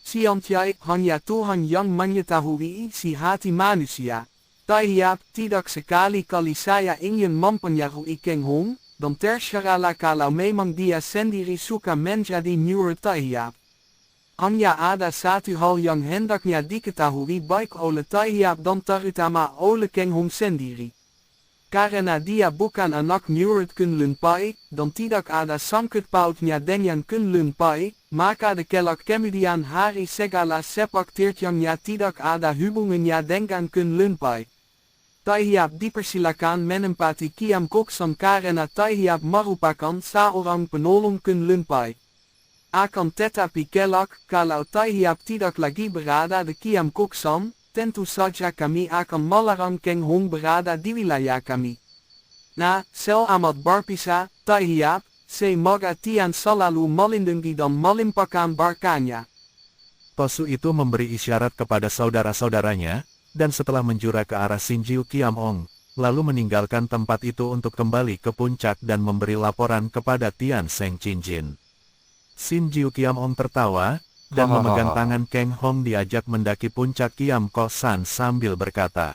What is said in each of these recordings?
Siantiai hanya Tuhan yang mengetahui isi hati manusia. Tahiap, tidak sekali-kali saya ingin mempengaruhi Keng Hong, dan terserahlah kalau memang dia sendiri suka menjadi Nur Tahiap. Hanya ada satu hal yang hendaknya diketahui baik oleh Tahiap dan terutama oleh Keng Hong sendiri. Karena dia bukan anak Nur Kunlun Pai, dan tidak ada sangkut pautnya dengan Kunlun Pai, maka kelak kemudian hari segala sepak terjangnya tidak ada hubungannya dengan Kunlun Pai. Tahiap dipersilakan menempati Kiam Koksan karena Tahiap merupakan seorang penolong Kunlun Pai. Akan tetapi kelak, kalau Tahiap tidak lagi berada di Kiam Koksan, tentu saja kami akan melarang Keng Hong berada di wilayah kami. Nah, selamat berpisah, Tahiap, semoga Tian selalu melindungi dan melimpahkan berkahnya. Tosu itu memberi isyarat kepada saudara-saudaranya, dan setelah menjura ke arah Sinjiu Kiam Ong, lalu meninggalkan tempat itu untuk kembali ke puncak dan memberi laporan kepada Tian Seng Cinjin. Sinjiu Kiam Ong tertawa, dan memegang tangan Keng Hong diajak mendaki puncak Kiam Kosan sambil berkata,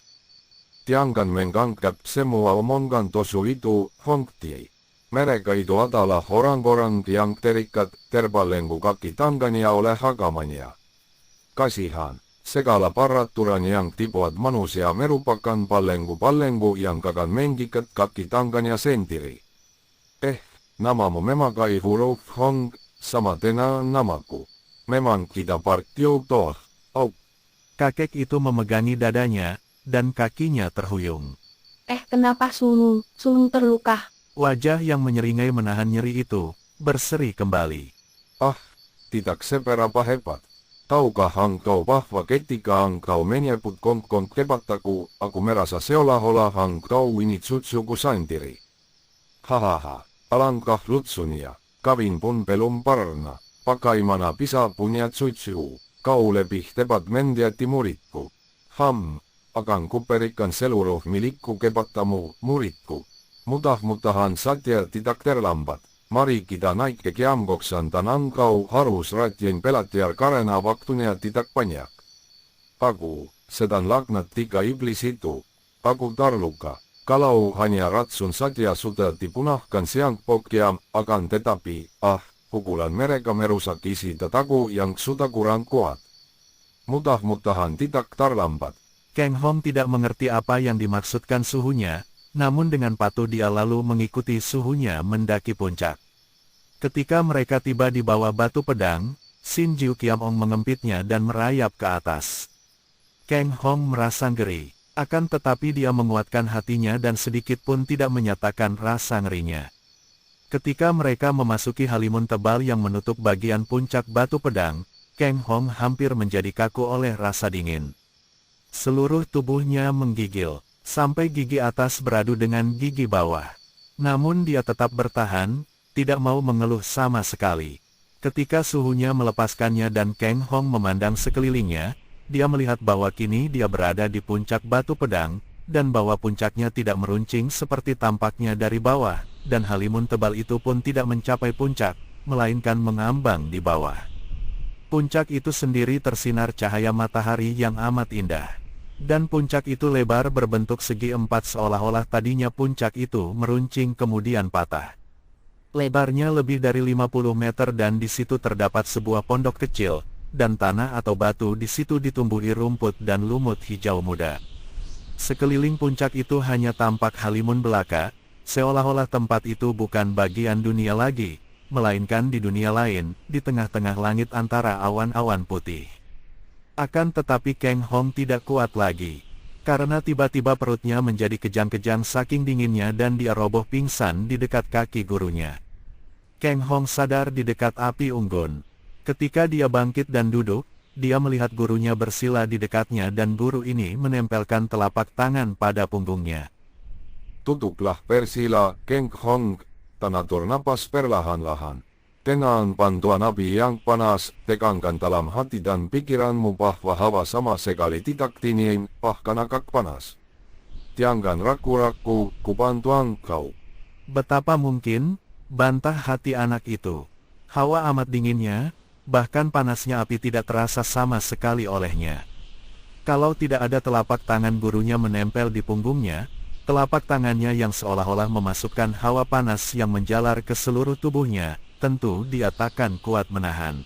Tiangkan menganggap semua omongan Tosu itu hoax. Mereka itu adalah orang-orang yang terikat terbelenggu kaki tangannya oleh agamanya. Kasihan, segala peraturan yang dibuat manusia merupakan belenggu-belenggu yang akan mengikat kaki tangannya sendiri. Namamu memakai huruf Hong sama dengan namaku. Memang kita berjodoh. Kakek itu memegangi dadanya, dan kakinya terhuyung. Kenapa Sulung terluka? Wajah yang menyeringai menahan nyeri itu, berseri kembali. Tidak seberapa hebat. Tahukah engkau bahwa ketika engkau menyebut kongkong kepataku, aku merasa seolah-olah engkau ini cucuku sendiri. Alangkah lucunya, kawin pun belum pernah. Bagaimana bisa punya cucu? Kau lebih tepat menjadi muridku. Akan kuberikan seluruh milikku kepadamu, muridku. Mudah-mudahan saja tidak terlambat. Mari kita naik ke Kiam Koksan dan engkau harus rajin belajar karena waktunya tidak banyak. Aku sedang laknat 3 iblis itu. Aku terluka. Kalau hanya racun saja sudah dipunahkan siang Kiam, akan tetapi, pukulan mereka merusak isi dadaku yang sudah kurang kuat. Mudah-mudahan tidak terlambat. Keng Hong tidak mengerti apa yang dimaksudkan suhunya, namun dengan patuh dia lalu mengikuti suhunya mendaki puncak. Ketika mereka tiba di bawah batu pedang, Sinjiu Kiam Ong mengempitnya dan merayap ke atas. Keng Hong merasa ngeri, akan tetapi dia menguatkan hatinya dan sedikit pun tidak menyatakan rasa ngerinya. Ketika mereka memasuki halimun tebal yang menutup bagian puncak batu pedang, Keng Hong hampir menjadi kaku oleh rasa dingin. Seluruh tubuhnya menggigil, sampai gigi atas beradu dengan gigi bawah. Namun dia tetap bertahan, tidak mau mengeluh sama sekali. Ketika suhunya melepaskannya dan Keng Hong memandang sekelilingnya, dia melihat bahwa kini dia berada di puncak batu pedang, dan bahwa puncaknya tidak meruncing seperti tampaknya dari bawah, dan halimun tebal itu pun tidak mencapai puncak, melainkan mengambang di bawah. Puncak itu sendiri tersinar cahaya matahari yang amat indah. Dan puncak itu lebar berbentuk segi empat seolah-olah tadinya puncak itu meruncing kemudian patah. Lebarnya lebih dari 50 meter dan di situ terdapat sebuah pondok kecil, dan tanah atau batu di situ ditumbuhi rumput dan lumut hijau muda. Sekeliling puncak itu hanya tampak halimun belaka, seolah-olah tempat itu bukan bagian dunia lagi, melainkan di dunia lain, di tengah-tengah langit antara awan-awan putih. Akan tetapi Keng Hong tidak kuat lagi, karena tiba-tiba perutnya menjadi kejang-kejang saking dinginnya dan dia roboh pingsan di dekat kaki gurunya. Keng Hong sadar di dekat api unggun. Ketika dia bangkit dan duduk, dia melihat gurunya bersila di dekatnya dan guru ini menempelkan telapak tangan pada punggungnya. Duduklah bersila, Keng Hong, dan atur napas perlahan-lahan. Dengan bantuan api yang panas, tekankan dalam hati dan pikiranmu bahwa hawa sama sekali tidak dingin, bahkan agak panas. Jangan ragu-ragu, ku bantu engkau. Betapa mungkin, bantah hati anak itu. Hawa amat dinginnya, bahkan panasnya api tidak terasa sama sekali olehnya. Kalau tidak ada telapak tangan gurunya menempel di punggungnya, telapak tangannya yang seolah-olah memasukkan hawa panas yang menjalar ke seluruh tubuhnya, tentu dia takkan kuat menahan.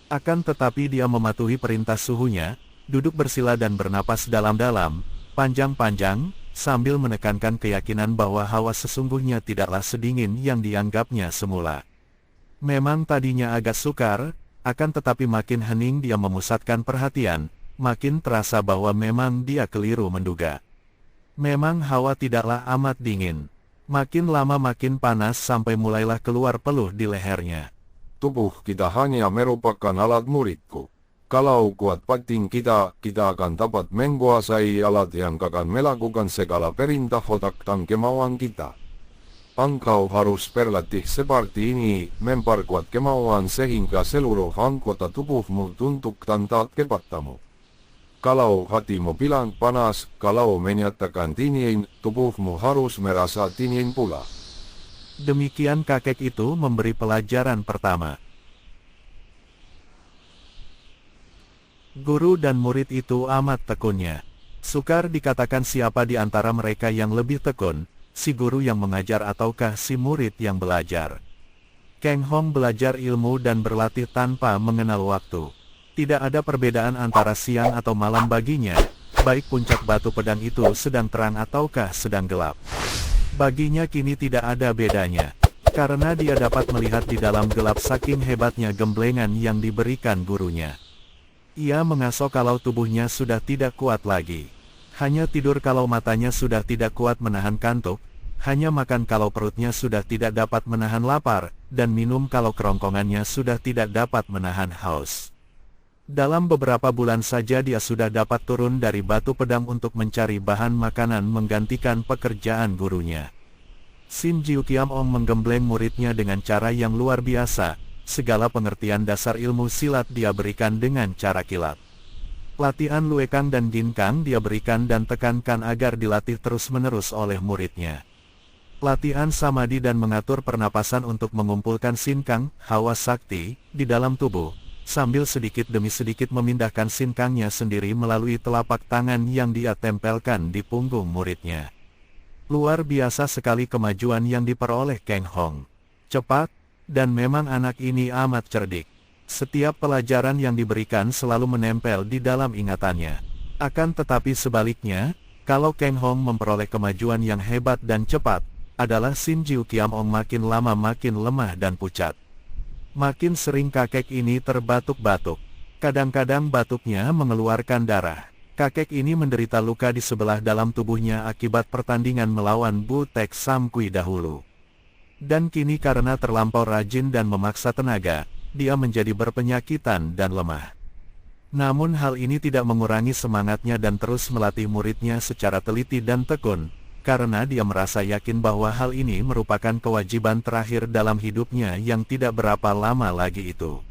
Akan tetapi dia mematuhi perintah suhunya, duduk bersila dan bernapas dalam-dalam, panjang-panjang, sambil menekankan keyakinan bahwa hawa sesungguhnya tidaklah sedingin yang dianggapnya semula. Memang tadinya agak sukar, akan tetapi makin hening dia memusatkan perhatian, makin terasa bahwa memang dia keliru menduga. Memang hawa tidaklah amat dingin. Makin lama makin panas sampai mulailah keluar peluh di lehernya. Tubuh kita hanya merupakan alat muridku. Kalau kuat fighting kita akan dapat menguasai alat yang akan melakukan segala perintah otak dan kemauan kita. Engkau harus berlatih seperti ini, memperkuat kemauan sehingga seluruh anggota tubuhmu tunduk dan taat kepadamu. Kalau hatimu bilang panas, kalau menyatakan dingin, tubuhmu harus merasa dingin pula. Demikian kakek itu memberi pelajaran pertama. Guru dan murid itu amat tekunnya. Sukar dikatakan siapa di antara mereka yang lebih tekun, si guru yang mengajar ataukah si murid yang belajar. Keng Hong belajar ilmu dan berlatih tanpa mengenal waktu. Tidak ada perbedaan antara siang atau malam baginya, baik puncak batu pedang itu sedang terang ataukah sedang gelap. Baginya kini tidak ada bedanya, karena dia dapat melihat di dalam gelap saking hebatnya gemblengan yang diberikan gurunya. Ia mengasuh kalau tubuhnya sudah tidak kuat lagi. Hanya tidur kalau matanya sudah tidak kuat menahan kantuk, hanya makan kalau perutnya sudah tidak dapat menahan lapar, dan minum kalau kerongkongannya sudah tidak dapat menahan haus. Dalam beberapa bulan saja dia sudah dapat turun dari batu pedang untuk mencari bahan makanan menggantikan pekerjaan gurunya. Sin Jiu Kiam Ong menggembleng muridnya dengan cara yang luar biasa. Segala pengertian dasar ilmu silat dia berikan dengan cara kilat. Latihan Luekang dan Ginkang dia berikan dan tekankan agar dilatih terus-menerus oleh muridnya. Latihan Samadhi dan mengatur pernapasan untuk mengumpulkan Sinkang, hawa sakti, di dalam tubuh, sambil sedikit demi sedikit memindahkan Sinkangnya sendiri melalui telapak tangan yang dia tempelkan di punggung muridnya. Luar biasa sekali kemajuan yang diperoleh Keng Hong. Cepat, dan memang anak ini amat cerdik. Setiap pelajaran yang diberikan selalu menempel di dalam ingatannya. Akan tetapi sebaliknya, kalau Keng Hong memperoleh kemajuan yang hebat dan cepat, adalah Sin Jiu Kiam Ong makin lama makin lemah dan pucat. Makin sering kakek ini terbatuk-batuk. Kadang-kadang batuknya mengeluarkan darah. Kakek ini menderita luka di sebelah dalam tubuhnya akibat pertandingan melawan Bu Tek Sam Kui dahulu. Dan kini karena terlampau rajin dan memaksa tenaga, dia menjadi berpenyakitan dan lemah. Namun hal ini tidak mengurangi semangatnya dan terus melatih muridnya secara teliti dan tekun, karena dia merasa yakin bahwa hal ini merupakan kewajiban terakhir dalam hidupnya yang tidak berapa lama lagi itu.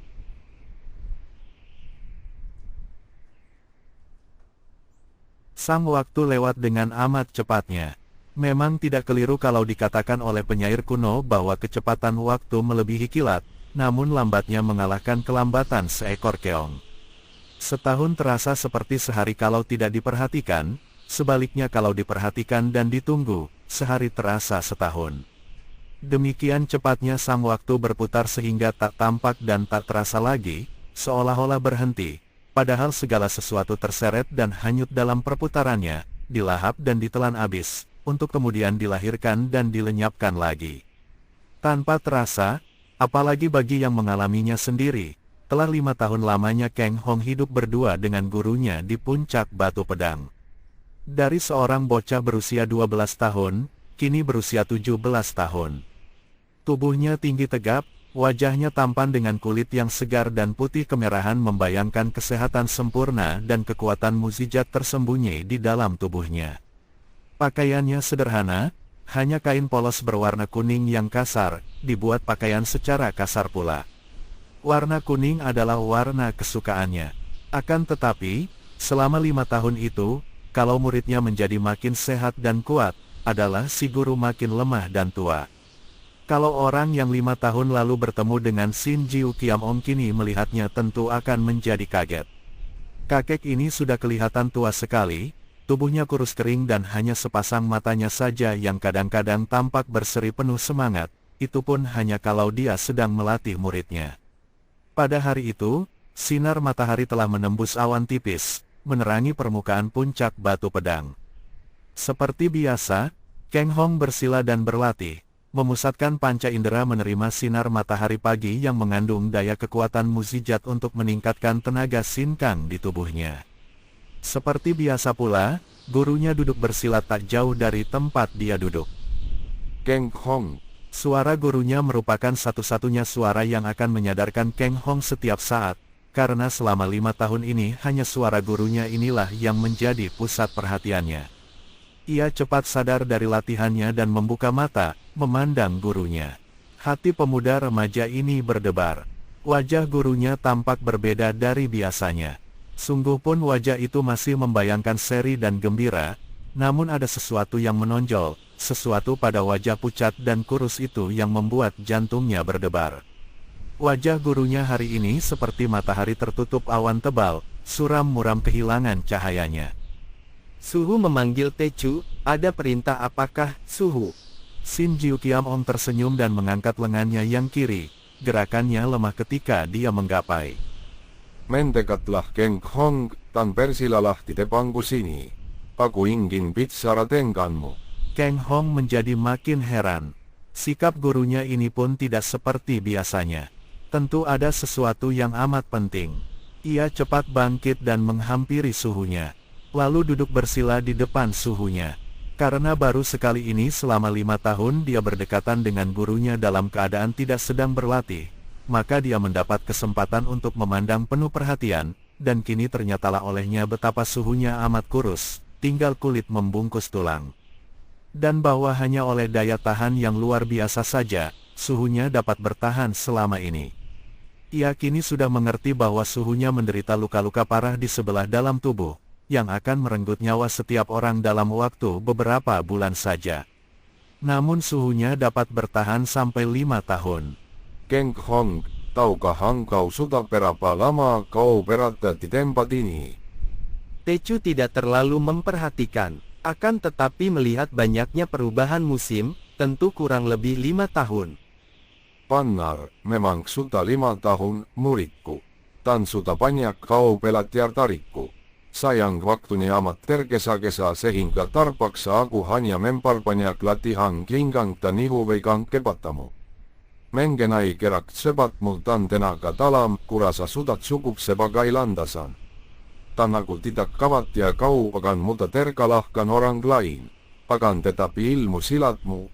Sang waktu lewat dengan amat cepatnya. Memang tidak keliru kalau dikatakan oleh penyair kuno bahwa kecepatan waktu melebihi kilat, namun lambatnya mengalahkan kelambatan seekor keong. Setahun terasa seperti sehari kalau tidak diperhatikan, sebaliknya kalau diperhatikan dan ditunggu, sehari terasa setahun. Demikian cepatnya sang waktu berputar sehingga tak tampak dan tak terasa lagi, seolah-olah berhenti, padahal segala sesuatu terseret dan hanyut dalam perputarannya, dilahap dan ditelan habis, untuk kemudian dilahirkan dan dilenyapkan lagi. Tanpa terasa, apalagi bagi yang mengalaminya sendiri, telah 5 tahun lamanya Keng Hong hidup berdua dengan gurunya di puncak batu pedang. Dari seorang bocah berusia 12 tahun, kini berusia 17 tahun. Tubuhnya tinggi tegap, wajahnya tampan dengan kulit yang segar dan putih kemerahan membayangkan kesehatan sempurna dan kekuatan mukjizat tersembunyi di dalam tubuhnya. Pakaiannya sederhana, hanya kain polos berwarna kuning yang kasar, dibuat pakaian secara kasar pula. Warna kuning adalah warna kesukaannya. Akan tetapi, selama 5 tahun itu, kalau muridnya menjadi makin sehat dan kuat, adalah si guru makin lemah dan tua. Kalau orang yang 5 tahun lalu bertemu dengan Shin Jiu Kiam-ong kini melihatnya tentu akan menjadi kaget. Kakek ini sudah kelihatan tua sekali, tubuhnya kurus kering dan hanya sepasang matanya saja yang kadang-kadang tampak berseri penuh semangat, itu pun hanya kalau dia sedang melatih muridnya. Pada hari itu, sinar matahari telah menembus awan tipis, menerangi permukaan puncak batu pedang. Seperti biasa, Kang Hong bersila dan berlatih, memusatkan panca indera menerima sinar matahari pagi yang mengandung daya kekuatan mukjizat untuk meningkatkan tenaga Sin Kang di tubuhnya. Seperti biasa pula, gurunya duduk bersilat tak jauh dari tempat dia duduk. Kang Hong. Suara gurunya merupakan satu-satunya suara yang akan menyadarkan Kang Hong setiap saat, karena selama 5 tahun ini hanya suara gurunya inilah yang menjadi pusat perhatiannya. Ia cepat sadar dari latihannya dan membuka mata, memandang gurunya. Hati pemuda remaja ini berdebar. Wajah gurunya tampak berbeda dari biasanya. Sungguh pun wajah itu masih membayangkan seri dan gembira, namun ada sesuatu yang menonjol, sesuatu pada wajah pucat dan kurus itu yang membuat jantungnya berdebar. Wajah gurunya hari ini seperti matahari tertutup awan tebal, suram muram kehilangan cahayanya. Suhu memanggil Tecu, ada perintah apakah, Suhu? Shin Jiu Kiam-ong tersenyum dan mengangkat lengannya yang kiri, gerakannya lemah ketika dia menggapai. Mendekatlah Kang Hong, dan persilalah di depanku sini. Aku ingin bicara denganmu. Kang Hong menjadi makin heran. Sikap gurunya ini pun tidak seperti biasanya. Tentu ada sesuatu yang amat penting. Ia cepat bangkit dan menghampiri suhunya. Lalu duduk bersila di depan suhunya. Karena baru sekali ini selama 5 tahun dia berdekatan dengan gurunya dalam keadaan tidak sedang berlatih, maka dia mendapat kesempatan untuk memandang penuh perhatian, dan kini ternyatalah olehnya betapa suhunya amat kurus, tinggal kulit membungkus tulang. Dan bahwa hanya oleh daya tahan yang luar biasa saja, suhunya dapat bertahan selama ini. Ia kini sudah mengerti bahwa suhunya menderita luka-luka parah di sebelah dalam tubuh, yang akan merenggut nyawa setiap orang dalam waktu beberapa bulan saja. Namun suhunya dapat bertahan sampai 5 tahun. Kang Hong, tahukah engkau sudah berapa lama kau berada di tempat ini? Tecu tidak terlalu memperhatikan, akan tetapi melihat banyaknya perubahan musim, tentu kurang lebih 5 tahun. Benar, memang sudah 5 tahun, muridku. Dan sudah banyak kau belajar dariku. Sayang waktunya amat tergesa-gesa sehingga terpaksa aku hanya memperbanyak latihan ginggang dan ihuveikan kepadamu. Mengenai gerak cepatmu dan tenaga dalam, kurasa sudah cukup sebagai landasan. Dan aku tidak khawatir kau akan mudah terkalahkan orang lain. Akan tetapi ilmu silatmu,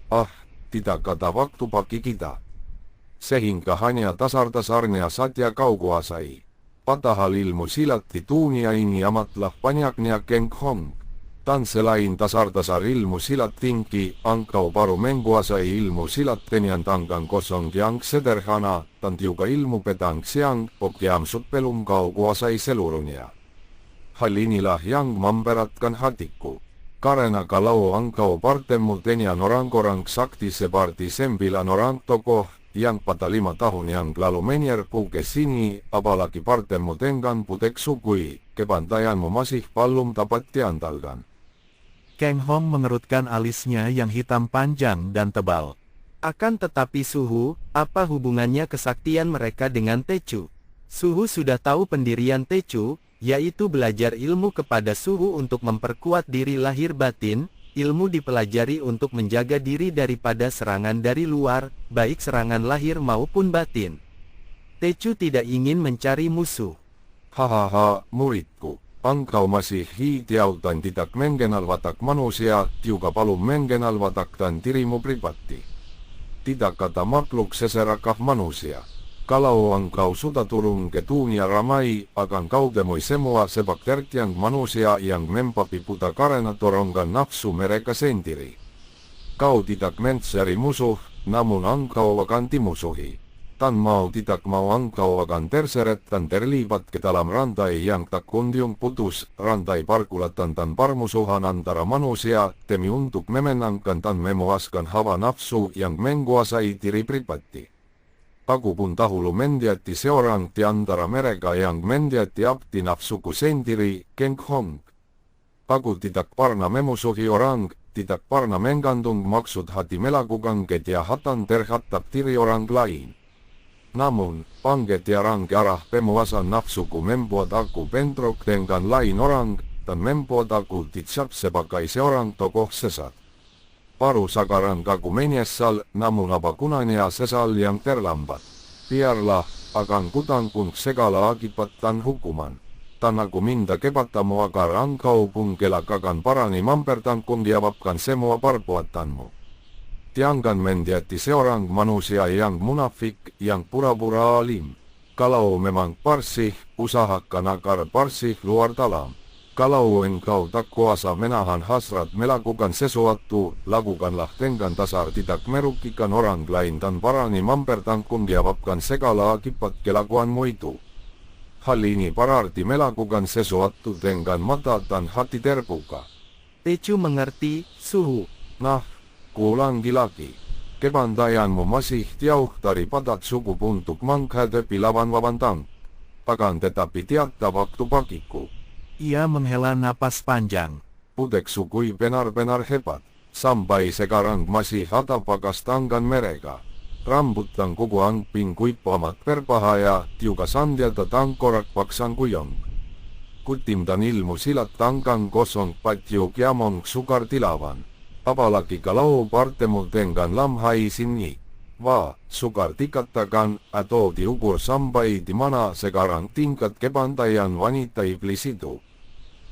tidak ada waktu bagi kita. Sehingga hanya dasar-dasarnya saja kau kuasai. Padahal ilmu silat di dunia ini amatlah banyaknya Kang Hong. Dan selain dasar-dasar ilmu silat tinggi, engkau baru menguasai ilmu silat dengan tangan kosong yang sederhana, dan juga ilmu pedang siang, yang belum kau kuasai seluruhnya. Hal inilah yang memberatkan hatiku. Karena kalau engkau bertemu dengan orang-orang sakti seperti 9 orang tokoh, yang pada 5 tahun yang lalu menyerbu ke sini, apalagi bertemu dengan Butek Sugui, kepandaianmu masih belum dapat diandalkan. Kang Hong mengerutkan alisnya yang hitam panjang dan tebal. Akan tetapi Suhu, apa hubungannya kesaktian mereka dengan Tecu? Suhu sudah tahu pendirian Tecu, yaitu belajar ilmu kepada Suhu untuk memperkuat diri lahir batin. Ilmu dipelajari untuk menjaga diri daripada serangan dari luar, baik serangan lahir maupun batin. Tecu tidak ingin mencari musuh. Hahaha, muridku. Engkau masih hijau dan tidak mengenal watak manusia, juga belum mengenal watak dan dirimu pribadi. Tidak ada makhluk seserakah manusia. Kalau engkau sudah turun ke dunia ramai, akan kau temui semua sepak terjang manusia yang membabi buta karena dorongan nafsu mereka sendiri. Kau tidak mencari musuh, namun engkau akan dimusuhi. Tan mau tidak mau engkau akan terseret dan terlibat ke dalam rantai yang tak kunjung putus, rantai pergulatan dan permusuhan antara manusia, demi untuk memenangkan dan memuaskan hawa nafsu yang menguasai diri pribadi. Aku pun dahulu menjadi seorang di antara mereka yang menjadi abdi nafsuku sendiri, Keng Hong. Aku tidak pernah memusuhi orang, tidak pernah menggantung maksud hati melakukan kejahatan terhadap diri orang lain. Namun, pangketiarang ke arah pemuasan nafsuku membuat aku bentrok dengan lain orang, dan membuat aku dicap sebagai seorang tokoh sesat. Baru sekarang aku menyesal, namun apa gunanya sesal yang terlambat. Biarlah, akan kutanggung segala akibat dan hukuman. Dan aku minta kepadamu agar engkau pun kelak akan parani mempertanggungjawabkan semua perbuatanmu. Jangan menjadi seorang manusia yang munafik, yang pura-pura alim. Kalau memang bersih, usahakan agar bersih luar dalam. Kalau engkau tak kuasa menahan hasrat melakukan sesuatu, lakukanlah dengan dasar tidak merugikan orang lain dan parani mempertanggungjawabkan segala akibat kelakuanmu itu. Hal ini berarti melakukan sesuatu dengan mata dan hati terbuka. Tecu mengerti, Suhu. Nah, kuulangi lagi. Kepandaianmu masih jauh daripada cukup untuk menghadapi lawan-lawan tang. Bahkan tetapi tiada waktu bagiku. Ia menghela napas panjang. Budek sukui benar-benar hebat. Sampai sekarang masih ada bekas tangan mereka. Rambut dan kuku angping kuip amat berbahaya, juga sandiata tangkorak paksang kuyong. Kutim dan ilmu silat tangkang kosong patjuk yamong sukar tilawan. Apalagi kalau bertemu dengan lamhai sini. Wah, sukar dikatakan atau diukur sampai di mana sekarang tingkat kepandaian wanita iblis itu.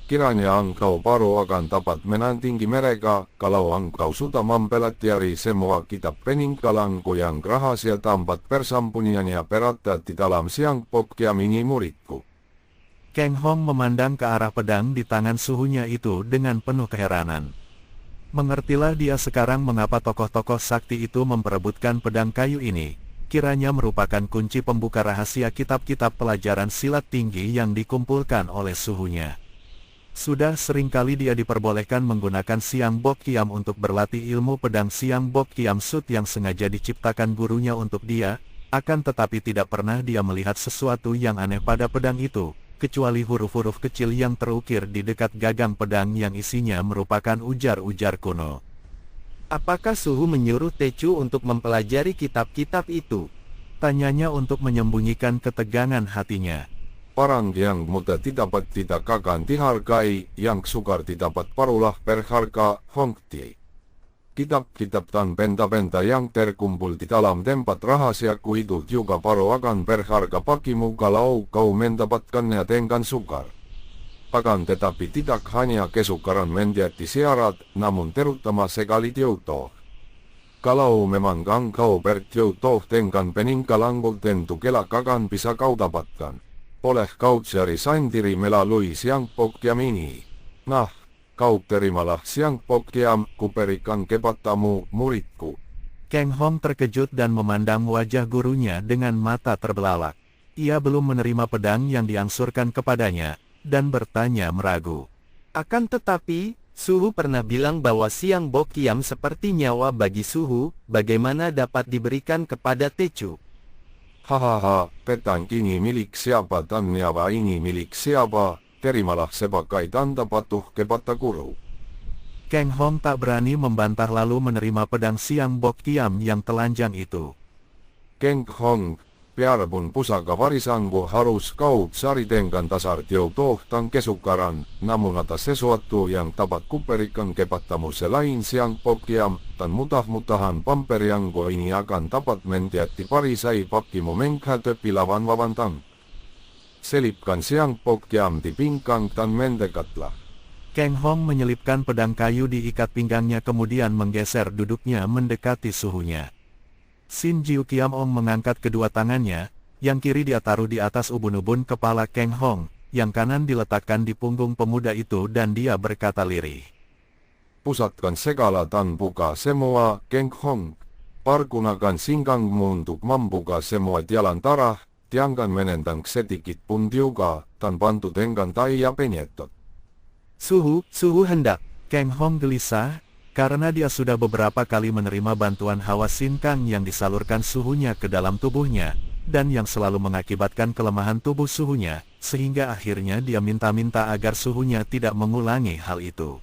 Kiranya engkau baru akan dapat menandingi mereka kalau engkau sudah mempelajari semua kitab peninggalanku yang rahasia tempat persembunyiannya berada di dalam siang pokkiam ini muridku. Keng Hong memandang ke arah pedang di tangan suhunya itu dengan penuh keheranan. Mengertilah dia sekarang mengapa tokoh-tokoh sakti itu memperebutkan pedang kayu ini, kiranya merupakan kunci pembuka rahasia kitab-kitab pelajaran silat tinggi yang dikumpulkan oleh suhunya. Sudah seringkali dia diperbolehkan menggunakan Siang Bok Kiam untuk berlatih ilmu pedang Siang Bok Kiam Sut yang sengaja diciptakan gurunya untuk dia, akan tetapi tidak pernah dia melihat sesuatu yang aneh pada pedang itu, kecuali huruf-huruf kecil yang terukir di dekat gagang pedang yang isinya merupakan ujar-ujar kuno. Apakah Suhu menyuruh Tecu untuk mempelajari kitab-kitab itu? Tanyanya untuk menyembunyikan ketegangan hatinya. Barang yang mudah didapat tidak akan dihargai, yang sukar didapat barulah berharga, Hongti. Kitab-kitab dan benda-benda yang terkumpul di dalam tempat rahasiaku itu juga baru akan berharga bagimu kalau kau mendapatkannya dengan sukar. Bahkan tetapi tidak hanya kesukaran menjadi syarat, namun terutama sekali jodoh. Kalau memang engkau berjodoh dengan peninggalanku tentu kelak akan bisa kau dapatkan. Boleh kau cari sendiri melalui Siang Pokkiam ini. Nah, kau terimalah Siang Pokkiam, kuberikan kepadamu, muridku. Keng Hong terkejut dan memandang wajah gurunya dengan mata terbelalak. Ia belum menerima pedang yang diangsurkan kepadanya, dan bertanya meragu. Akan tetapi, Suhu pernah bilang bahwa Siang Bok Kiam seperti nyawa bagi Suhu, bagaimana dapat diberikan kepada Tecu? Hahaha, pedang ini milik siapa dan nyawa ini milik siapa, terimalah sebagai tanda patuh kepada guru. Keng Hong tak berani membantah lalu menerima pedang Siang Bok Kiam yang telanjang itu. Keng Hong, biarpun pusaka warisanku harus kau cari dengan dasar jodoh dan kesukaran, namun ada sesuatu yang dapat kuberikan kepadamu selain Siang Pokkiam, dan mudah-mudahan pemberianku ini akan dapat menjadi perisai bagimu menghadapi lawan-lawan tang. Selipkan Siang Pokkiam di pinggang dan mendekatlah. Keng Hong menyelipkan pedang kayu di ikat pinggangnya kemudian menggeser duduknya mendekati suhunya. Sin Jiu Kiam Ong mengangkat kedua tangannya, yang kiri dia taruh di atas ubun-ubun kepala Keng Hong, yang kanan diletakkan di punggung pemuda itu dan dia berkata lirih. Pusatkan segala dan buka semua, Keng Hong. Pergunakan singkangmu untuk membuka semua jalan darah, jangan menentang sedikit pun juga, dan bantu dengan daya penyetot. Suhu hendak. Kang Hong gelisah, karena dia sudah beberapa kali menerima bantuan hawa Sinkang yang disalurkan suhunya ke dalam tubuhnya, dan yang selalu mengakibatkan kelemahan tubuh suhunya, sehingga akhirnya dia minta-minta agar suhunya tidak mengulangi hal itu.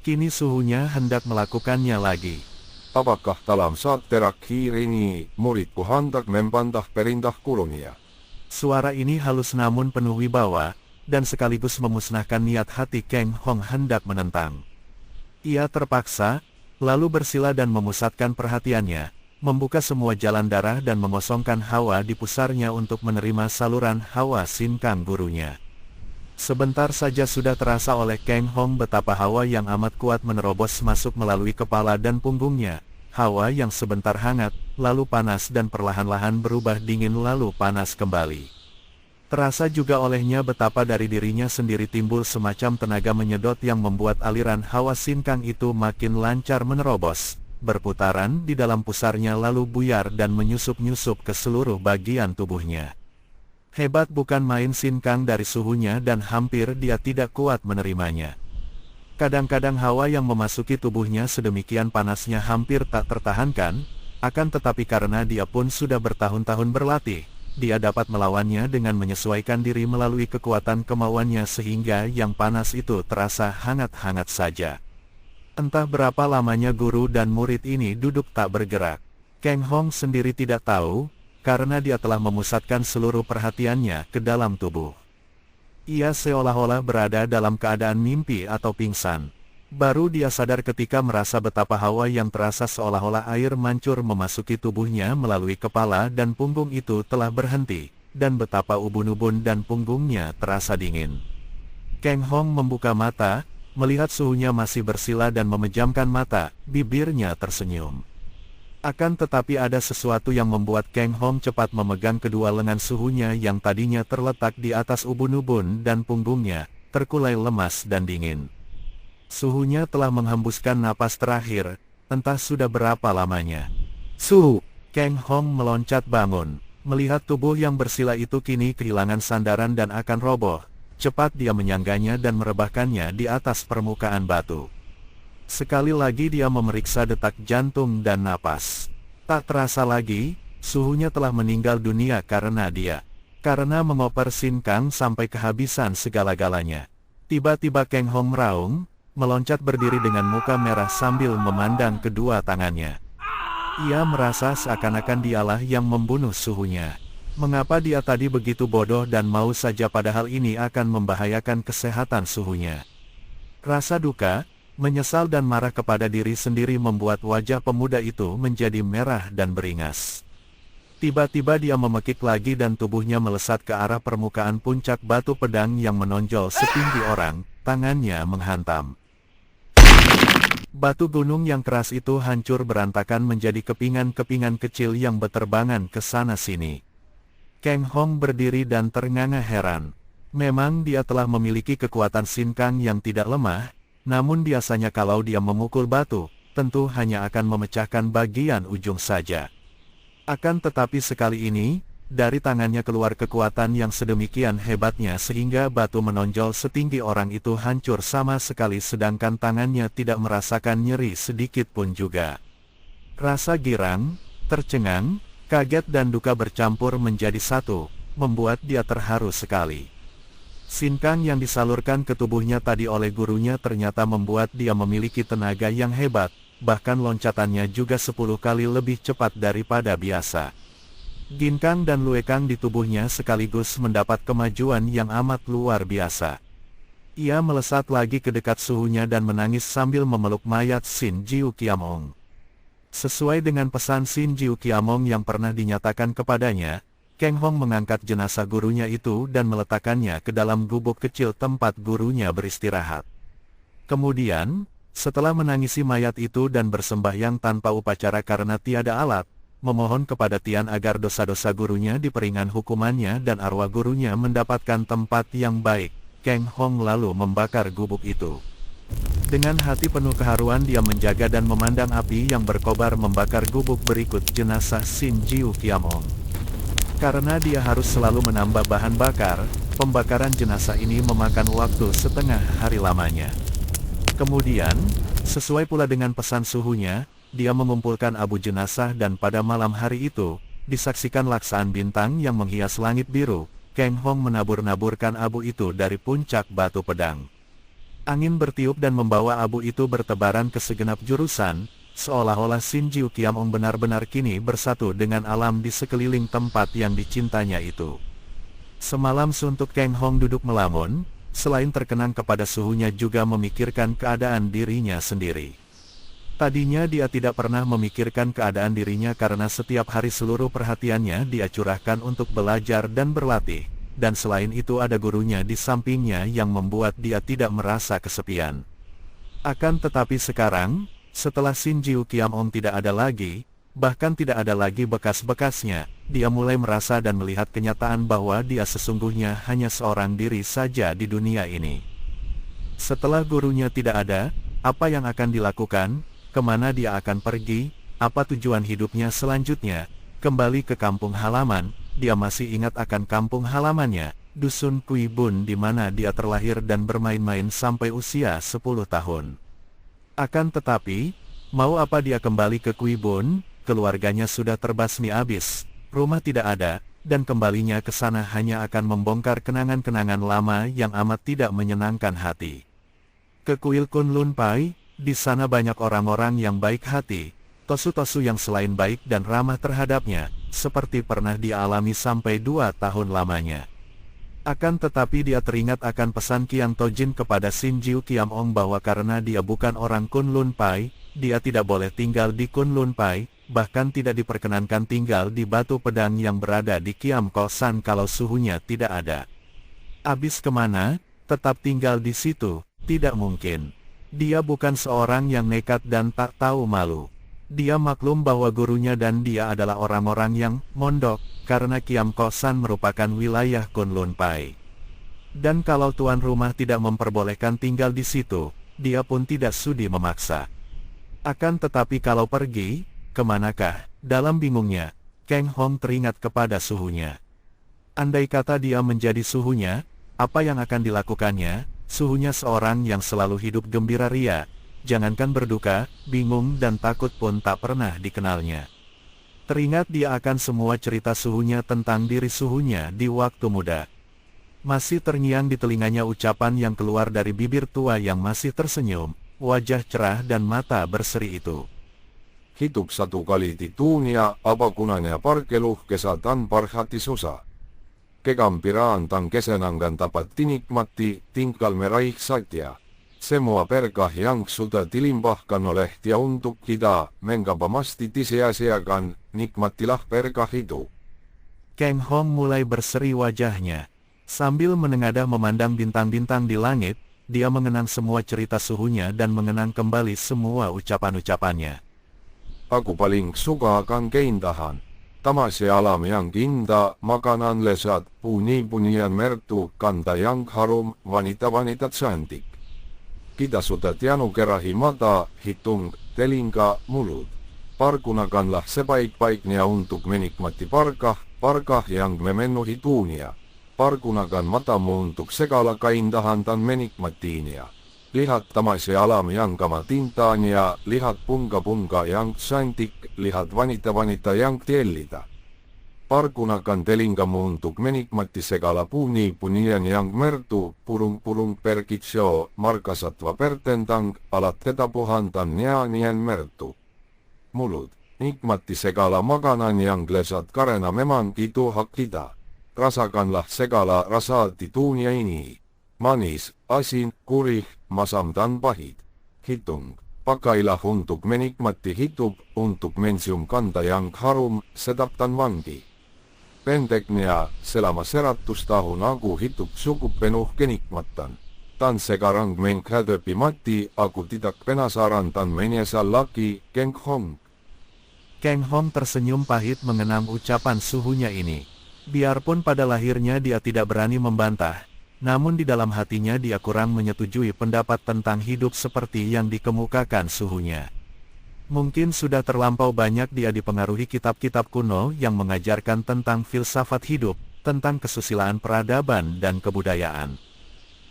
Kini suhunya hendak melakukannya lagi. Apakah dalam saat terakhir ini, muridku hendak membantah perintah gurunya? Suara ini halus namun penuh wibawa, dan sekaligus memusnahkan niat hati Kang Hong hendak menentang. Ia terpaksa, lalu bersila dan memusatkan perhatiannya, membuka semua jalan darah dan mengosongkan hawa di pusarnya untuk menerima saluran hawa Sinkang gurunya. Sebentar saja sudah terasa oleh Kang Hong betapa hawa yang amat kuat menerobos masuk melalui kepala dan punggungnya, hawa yang sebentar hangat, lalu panas dan perlahan-lahan berubah dingin lalu panas kembali. Terasa juga olehnya betapa dari dirinya sendiri timbul semacam tenaga menyedot yang membuat aliran hawa Sinkang itu makin lancar menerobos, berputaran di dalam pusarnya lalu buyar dan menyusup-nyusup ke seluruh bagian tubuhnya. Hebat bukan main Sinkang dari suhunya dan hampir dia tidak kuat menerimanya. Kadang-kadang hawa yang memasuki tubuhnya sedemikian panasnya hampir tak tertahankan, akan tetapi karena dia pun sudah bertahun-tahun berlatih, dia dapat melawannya dengan menyesuaikan diri melalui kekuatan kemauannya sehingga yang panas itu terasa hangat-hangat saja. Entah berapa lamanya guru dan murid ini duduk tak bergerak. Kang Hong sendiri tidak tahu, karena dia telah memusatkan seluruh perhatiannya ke dalam tubuh. Ia seolah-olah berada dalam keadaan mimpi atau pingsan. Baru dia sadar ketika merasa betapa hawa yang terasa seolah-olah air mancur memasuki tubuhnya melalui kepala dan punggung itu telah berhenti, dan betapa ubun-ubun dan punggungnya terasa dingin. Kang Hong membuka mata, melihat suhunya masih bersila dan memejamkan mata, bibirnya tersenyum. Akan tetapi ada sesuatu yang membuat Kang Hong cepat memegang kedua lengan suhunya yang tadinya terletak di atas ubun-ubun dan punggungnya, terkulai lemas dan dingin. Suhunya telah menghembuskan napas terakhir, entah sudah berapa lamanya. Suhu! Kang Hong meloncat bangun, melihat tubuh yang bersila itu kini kehilangan sandaran dan akan roboh. Cepat dia menyangganya dan merebahkannya di atas permukaan batu. Sekali lagi dia memeriksa detak jantung dan napas. Tak terasa lagi, suhunya telah meninggal dunia karena mengoper Sinkang sampai kehabisan segala-galanya. Tiba-tiba Kang Hong meraung, meloncat berdiri dengan muka merah sambil memandang kedua tangannya. Ia merasa seakan-akan dialah yang membunuh suhunya. Mengapa dia tadi begitu bodoh dan mau saja padahal ini akan membahayakan kesehatan suhunya. Rasa duka, menyesal dan marah kepada diri sendiri membuat wajah pemuda itu menjadi merah dan beringas. Tiba-tiba dia memekik lagi dan tubuhnya melesat ke arah permukaan puncak batu pedang yang menonjol setinggi orang, tangannya menghantam. Batu gunung yang keras itu hancur berantakan menjadi kepingan-kepingan kecil yang berterbangan ke sana-sini. Kang Hong berdiri dan ternganga heran. Memang dia telah memiliki kekuatan Sinkang yang tidak lemah, namun biasanya kalau dia memukul batu, tentu hanya akan memecahkan bagian ujung saja. Akan tetapi sekali ini, dari tangannya keluar kekuatan yang sedemikian hebatnya sehingga batu menonjol setinggi orang itu hancur sama sekali sedangkan tangannya tidak merasakan nyeri sedikit pun juga. Rasa girang, tercengang, kaget dan duka bercampur menjadi satu, membuat dia terharu sekali. Sinkang yang disalurkan ke tubuhnya tadi oleh gurunya ternyata membuat dia memiliki tenaga yang hebat, bahkan loncatannya juga 10 kali lebih cepat daripada biasa. Ginkang dan Luekang di tubuhnya sekaligus mendapat kemajuan yang amat luar biasa. Ia melesat lagi ke dekat suhunya dan menangis sambil memeluk mayat Sin Jiu Kiamong. Sesuai dengan pesan Sin Jiu Kiamong yang pernah dinyatakan kepadanya, Kang Hong mengangkat jenazah gurunya itu dan meletakkannya ke dalam gubuk kecil tempat gurunya beristirahat. Kemudian, setelah menangisi mayat itu dan bersembahyang tanpa upacara karena tiada alat, memohon kepada Tian agar dosa-dosa gurunya diperingan hukumannya dan arwah gurunya mendapatkan tempat yang baik, Kang Hong lalu membakar gubuk itu. Dengan hati penuh keharuan dia menjaga dan memandang api yang berkobar membakar gubuk berikut jenazah Shin Jiu Kiamong. Karena dia harus selalu menambah bahan bakar, pembakaran jenazah ini memakan waktu setengah hari lamanya. Kemudian, sesuai pula dengan pesan suhunya, dia mengumpulkan abu jenazah dan pada malam hari itu, disaksikan laksaan bintang yang menghias langit biru. Kang Hong menabur-naburkan abu itu dari puncak batu pedang. Angin bertiup dan membawa abu itu bertebaran ke segenap jurusan, seolah-olah Shin Jiu Kiamong benar-benar kini bersatu dengan alam di sekeliling tempat yang dicintanya itu. Semalam suntuk Kang Hong duduk melamun, selain terkenang kepada suhunya juga memikirkan keadaan dirinya sendiri. Tadinya dia tidak pernah memikirkan keadaan dirinya karena setiap hari seluruh perhatiannya dia curahkan untuk belajar dan berlatih. Dan selain itu ada gurunya di sampingnya yang membuat dia tidak merasa kesepian. Akan tetapi sekarang, setelah Shin Jiu Kiamong tidak ada lagi, bahkan tidak ada lagi bekas-bekasnya, dia mulai merasa dan melihat kenyataan bahwa dia sesungguhnya hanya seorang diri saja di dunia ini. Setelah gurunya tidak ada, apa yang akan dilakukan, kemana dia akan pergi, apa tujuan hidupnya selanjutnya, kembali ke kampung halaman. Dia masih ingat akan kampung halamannya, Dusun Kui Bun di mana dia terlahir dan bermain-main sampai usia 10 tahun. Akan tetapi, mau apa dia kembali ke Kui Bun, keluarganya sudah terbasmi habis, rumah tidak ada, dan kembalinya ke sana hanya akan membongkar kenangan-kenangan lama yang amat tidak menyenangkan hati. Ke Kuil Kunlun Pai, di sana banyak orang-orang yang baik hati, tosu-tosu yang selain baik dan ramah terhadapnya, seperti pernah dia alami sampai 2 tahun lamanya. Akan tetapi dia teringat akan pesan Qian Tojin kepada Shin Jiu Kiamong bahwa karena dia bukan orang Kunlun Pai, dia tidak boleh tinggal di Kunlun Pai, bahkan tidak diperkenankan tinggal di batu pedang yang berada di Kiam Kosan kalau suhunya tidak ada. Abis kemana, tetap tinggal di situ, tidak mungkin. Dia bukan seorang yang nekat dan tak tahu malu. Dia maklum bahwa gurunya dan dia adalah orang-orang yang mondok, karena Kiam Kosan merupakan wilayah Kunlun Pai. Dan kalau tuan rumah tidak memperbolehkan tinggal di situ, dia pun tidak sudi memaksa. Akan tetapi kalau pergi, kemanakah? Dalam bingungnya, Kang Hong teringat kepada suhunya. Andai kata dia menjadi suhunya, apa yang akan dilakukannya? Suhunya seorang yang selalu hidup gembira ria. Jangankan berduka, bingung dan takut pun tak pernah dikenalnya. Teringat dia akan semua cerita suhunya tentang diri suhunya di waktu muda. Masih terngiang di telinganya ucapan yang keluar dari bibir tua yang masih tersenyum, wajah cerah dan mata berseri itu. Hidup satu kali di dunia, apakunanya parkeluh kesatan parhati susah. Kegampiraan tang kesenangan dapat dinikmati, tinggal meraih saja. Semua berkah yang sudah dilimpahkan oleh Dia untuk kita, mengapa mesti disia-siakan, nikmatilah berkah itu. Kang Hong mulai berseri wajahnya. Sambil menengadah memandang bintang-bintang di langit, dia mengenang semua cerita suhunya dan mengenang kembali semua ucapan-ucapannya. Aku paling suka akan keindahan. Tamasi alam yang indah, makanan lezat, puni-punian mertu, kanta yang harum, wanita-wanita cantik. Kita sudah dianugerahi mata, hidung, telinga, mulut. Pergunakanlah sebaik-baiknya untuk menikmati berkah yang memenuhi dunia. Pergunakan matamu untuk segala keindahan dan menikmatinya. Lihat tamasi alam yang kamu tintanya, lihat bunga-bunga yang cantik, lihat wanita-wanita yang tielita. Pergunakan telingamu untuk menikmati segala puni-punian yang mertu, purung-purung perkitsio, markasatwa pertentang, alat tetapuhan dan nyanyian mertu. Mulut, nikmati segala makanan yang lezat karena memang itu hak kita. Rasakanlah segala rasa di dunia ini. Manis, asin, gurih, masam dan pahit. Hidung, pakailah untuk menikmati hidup, untuk mencium kanta yang harum, sedap dan wangi. Pendeknya, selama 100 tahun aku hidup cukup penuh kenikmatan. Dan sekarang menghadapi mati, aku tidak penasaran dan menyesal lagi, Kang Hong. Kang Hong tersenyum pahit mengenang ucapan suhunya ini. Biarpun pada lahirnya dia tidak berani membantah, Namun di dalam hatinya dia kurang menyetujui pendapat tentang hidup seperti yang dikemukakan suhunya. Mungkin sudah terlampau banyak dia dipengaruhi kitab-kitab kuno yang mengajarkan tentang filsafat hidup, tentang kesusilaan peradaban dan kebudayaan.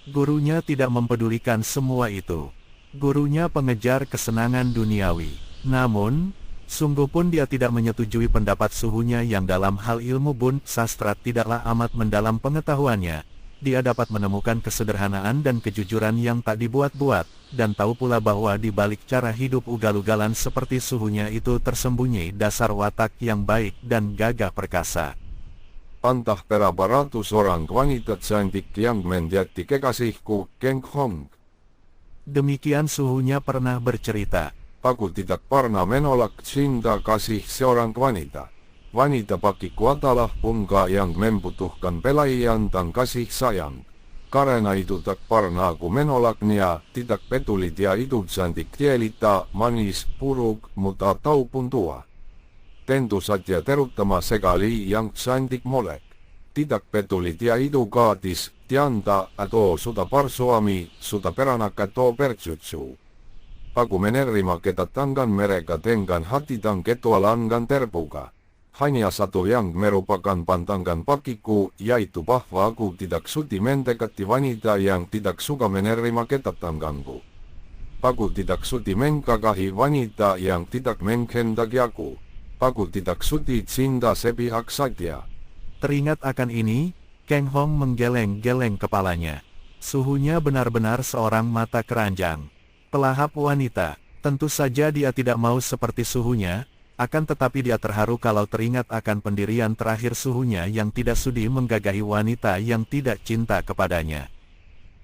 Gurunya tidak mempedulikan semua itu. Gurunya pengejar kesenangan duniawi. Namun, sungguh pun dia tidak menyetujui pendapat suhunya yang dalam hal ilmu bun sastra tidaklah amat mendalam pengetahuannya. Dia dapat menemukan kesederhanaan dan kejujuran yang tak dibuat-buat, dan tahu pula bahwa di balik cara hidup ugal-ugalan seperti suhunya itu tersembunyi dasar watak yang baik dan gagah perkasa. Antah berapa ratus orang wanita cantik yang menjadi kekasihku, Keng Hong. Demikian suhunya pernah bercerita. Aku tidak pernah menolak cinta kasih seorang wanita. Wanita bagiku adalah bunga yang membutuhkan pelaian dan kasih sayang. Karena itu tak pernah aku menolaknya, tidak peduli dia itu cantik jelita, manis, buruk, muda ataupun tua. Tentu saja terutama sekali yang cantik molek. Tidak peduli dia itu gadis, janda atau sudah bersuami, sudah beranak atau bercucu. Aku menerima kedatangan mereka dengan hati dan ketualangan terbuka. Hanya satu yang merupakan pantangan bagiku, yaitu bahwa aku tidak sudi mendekati wanita yang tidak suka menerima kedatanganku. Aku tidak sudi mengkakahi wanita yang tidak menghendaki aku. Aku tidak sudi cinta sepihak saja. Teringat akan ini, Keng Hong menggeleng-geleng kepalanya. Suhunya benar-benar seorang mata keranjang. Pelahap wanita, tentu saja dia tidak mau seperti suhunya, akan tetapi dia terharu kalau teringat akan pendirian terakhir suhunya yang tidak sudi menggagahi wanita yang tidak cinta kepadanya.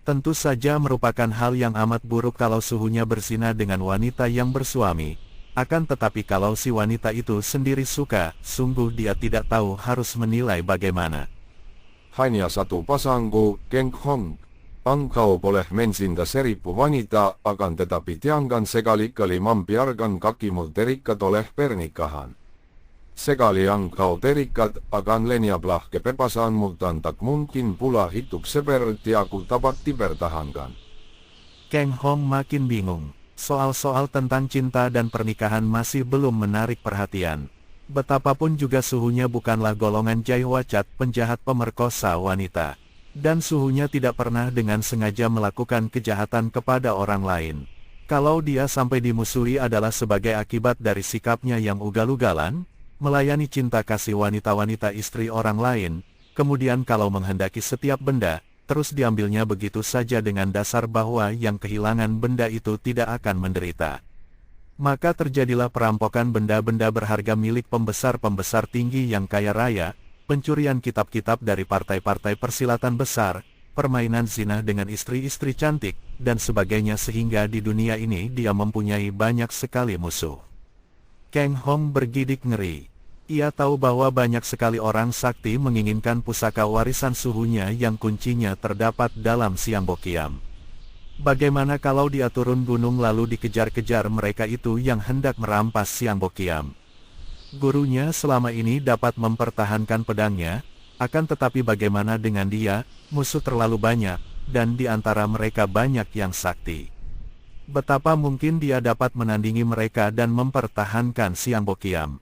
Tentu saja merupakan hal yang amat buruk kalau suhunya berzina dengan wanita yang bersuami. Akan tetapi kalau si wanita itu sendiri suka, sungguh dia tidak tahu harus menilai bagaimana. Hanya satu pasangku, Keng Hong. Engkau boleh mencinta seribu wanita, akan tetapi jangan sekali-kali membiarkan kakimu terikat oleh pernikahan. Sekali engkau terikat, akan lenyaplah kebebasanmu dan tak mungkin pula hidup seperti aku dapat dipertahankan. Keng Hong makin bingung. Soal-soal tentang cinta dan pernikahan masih belum menarik perhatian. Betapapun juga suhunya bukanlah golongan jaiwacat penjahat pemerkosa wanita. Dan suhunya tidak pernah dengan sengaja melakukan kejahatan kepada orang lain. Kalau dia sampai dimusuhi adalah sebagai akibat dari sikapnya yang ugal-ugalan, melayani cinta kasih wanita-wanita istri orang lain, kemudian kalau menghendaki setiap benda, terus diambilnya begitu saja dengan dasar bahwa yang kehilangan benda itu tidak akan menderita. Maka terjadilah perampokan benda-benda berharga milik pembesar-pembesar tinggi yang kaya raya, pencurian kitab-kitab dari partai-partai persilatan besar, permainan zina dengan istri-istri cantik, dan sebagainya sehingga di dunia ini dia mempunyai banyak sekali musuh. Keng Hong bergidik ngeri. Ia tahu bahwa banyak sekali orang sakti menginginkan pusaka warisan suhunya yang kuncinya terdapat dalam Siambokiam. Bagaimana kalau dia turun gunung lalu dikejar-kejar mereka itu yang hendak merampas Siambokiam? Gurunya selama ini dapat mempertahankan pedangnya, akan tetapi bagaimana dengan dia, musuh terlalu banyak, dan di antara mereka banyak yang sakti. Betapa mungkin dia dapat menandingi mereka dan mempertahankan Siambokiam.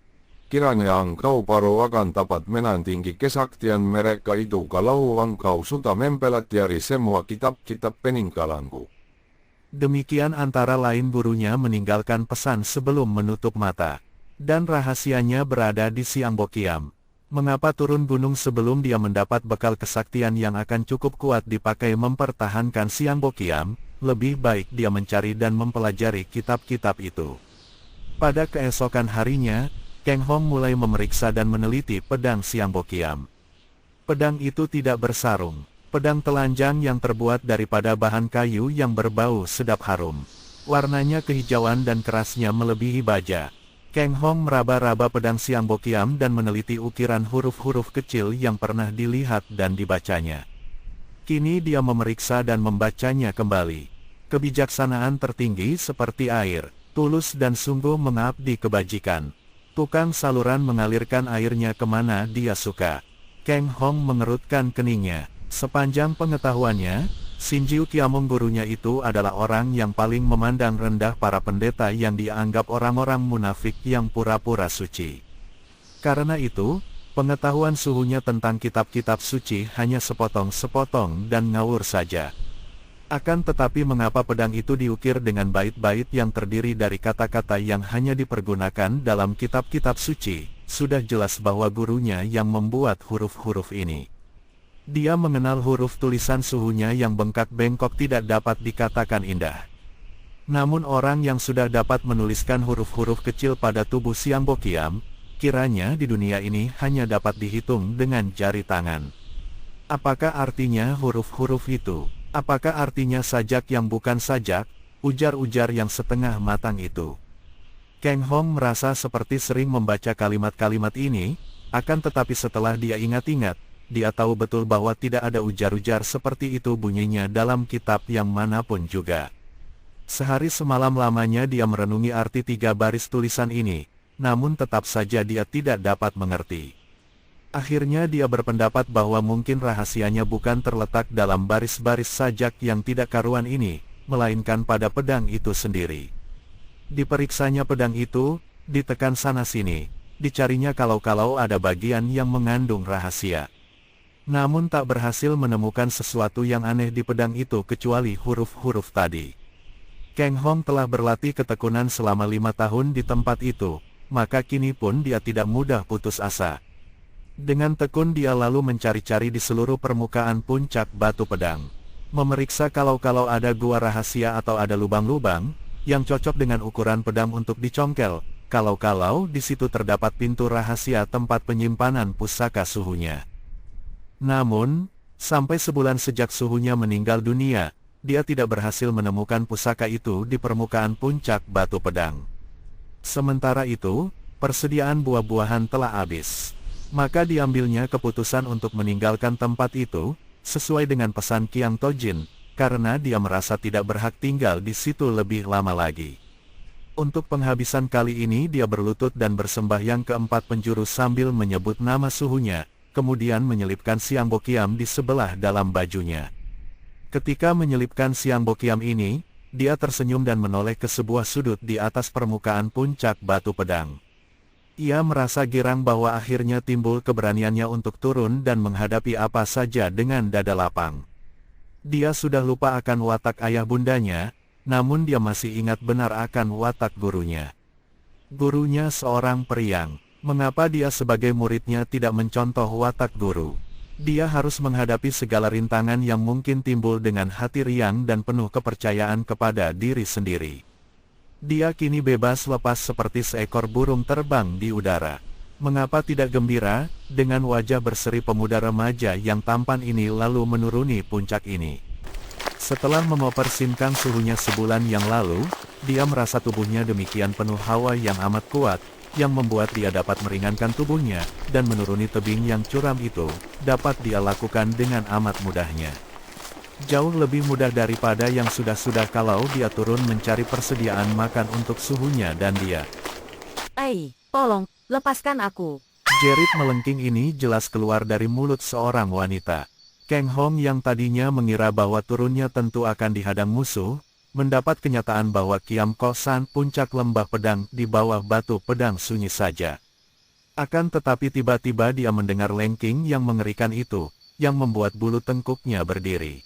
Kiranya engkau baru akan dapat menandingi kesaktian mereka itu kalau engkau sudah mempelajari semua kitab-kitab peninggalanku. Demikian antara lain gurunya meninggalkan pesan sebelum menutup mata. Dan rahasianya berada di Siambokiam. Mengapa turun gunung sebelum dia mendapat bekal kesaktian yang akan cukup kuat dipakai mempertahankan Siambokiam? Lebih baik dia mencari dan mempelajari kitab-kitab itu. Pada keesokan harinya, Keng Hong mulai memeriksa dan meneliti pedang Siambokiam. Pedang itu tidak bersarung. Pedang telanjang yang terbuat daripada bahan kayu yang berbau sedap harum. Warnanya kehijauan dan kerasnya melebihi baja. Keng Hong meraba-raba pedang Siambokiam dan meneliti ukiran huruf-huruf kecil yang pernah dilihat dan dibacanya. Kini dia memeriksa dan membacanya kembali. Kebijaksanaan tertinggi seperti air, tulus dan sungguh mengabdi kebajikan. Tukang saluran mengalirkan airnya kemana dia suka. Keng Hong mengerutkan keningnya. Sepanjang pengetahuannya, Shinjiu Qiamong gurunya itu adalah orang yang paling memandang rendah para pendeta yang dianggap orang-orang munafik yang pura-pura suci. Karena itu, pengetahuan suhunya tentang kitab-kitab suci hanya sepotong-sepotong dan ngawur saja. Akan tetapi mengapa pedang itu diukir dengan bait-bait yang terdiri dari kata-kata yang hanya dipergunakan dalam kitab-kitab suci, sudah jelas bahwa gurunya yang membuat huruf-huruf ini. Dia mengenal huruf tulisan suhunya yang bengkak-bengkok tidak dapat dikatakan indah. Namun orang yang sudah dapat menuliskan huruf-huruf kecil pada tubuh Siang Bokiam, kiranya di dunia ini hanya dapat dihitung dengan jari tangan. Apakah artinya huruf-huruf itu? Apakah artinya sajak yang bukan sajak? Ujar-ujar yang setengah matang itu. Kang Hong merasa seperti sering membaca kalimat-kalimat ini, akan tetapi setelah dia ingat-ingat, dia tahu betul bahwa tidak ada ujar-ujar seperti itu bunyinya dalam kitab yang manapun juga. Sehari semalam lamanya dia merenungi arti 3 baris tulisan ini, namun tetap saja dia tidak dapat mengerti. Akhirnya dia berpendapat bahwa mungkin rahasianya bukan terletak dalam baris-baris sajak yang tidak karuan ini, melainkan pada pedang itu sendiri. Diperiksanya pedang itu, ditekan sana-sini, dicarinya kalau-kalau ada bagian yang mengandung rahasia. Namun tak berhasil menemukan sesuatu yang aneh di pedang itu kecuali huruf-huruf tadi. Kang Hong telah berlatih ketekunan selama 5 tahun di tempat itu, maka kini pun dia tidak mudah putus asa. Dengan tekun dia lalu mencari-cari di seluruh permukaan puncak batu pedang. Memeriksa kalau-kalau ada gua rahasia atau ada lubang-lubang, yang cocok dengan ukuran pedang untuk dicongkel, kalau-kalau di situ terdapat pintu rahasia tempat penyimpanan pusaka suhunya. Namun, sampai sebulan sejak suhunya meninggal dunia, dia tidak berhasil menemukan pusaka itu di permukaan puncak batu pedang. Sementara itu, persediaan buah-buahan telah habis. Maka diambilnya keputusan untuk meninggalkan tempat itu, sesuai dengan pesan Qiang Tojin, karena dia merasa tidak berhak tinggal di situ lebih lama lagi. Untuk penghabisan kali ini dia berlutut dan bersembahyang ke 4 penjuru sambil menyebut nama suhunya, kemudian menyelipkan Siang Bokiam di sebelah dalam bajunya. Ketika menyelipkan Siang Bokiam ini, dia tersenyum dan menoleh ke sebuah sudut di atas permukaan puncak batu pedang. Ia merasa girang bahwa akhirnya timbul keberaniannya untuk turun dan menghadapi apa saja dengan dada lapang. Dia sudah lupa akan watak ayah bundanya, namun dia masih ingat benar akan watak gurunya. Gurunya seorang periang. Mengapa dia sebagai muridnya tidak mencontoh watak guru? Dia harus menghadapi segala rintangan yang mungkin timbul dengan hati riang dan penuh kepercayaan kepada diri sendiri. Dia kini bebas lepas seperti seekor burung terbang di udara. Mengapa tidak gembira, dengan wajah berseri pemuda remaja yang tampan ini lalu menuruni puncak ini? Setelah memoper sinkang suhunya sebulan yang lalu, dia merasa tubuhnya demikian penuh hawa yang amat kuat, yang membuat dia dapat meringankan tubuhnya, dan menuruni tebing yang curam itu, dapat dia lakukan dengan amat mudahnya. Jauh lebih mudah daripada yang sudah-sudah kalau dia turun mencari persediaan makan untuk suhunya dan dia. Tolong, lepaskan aku. Jerit melengking ini jelas keluar dari mulut seorang wanita. Kang Hong yang tadinya mengira bahwa turunnya tentu akan dihadang musuh, mendapat kenyataan bahwa Kiam Ko San puncak lembah pedang di bawah batu pedang sunyi saja. Akan tetapi tiba-tiba dia mendengar lengking yang mengerikan itu, yang membuat bulu tengkuknya berdiri.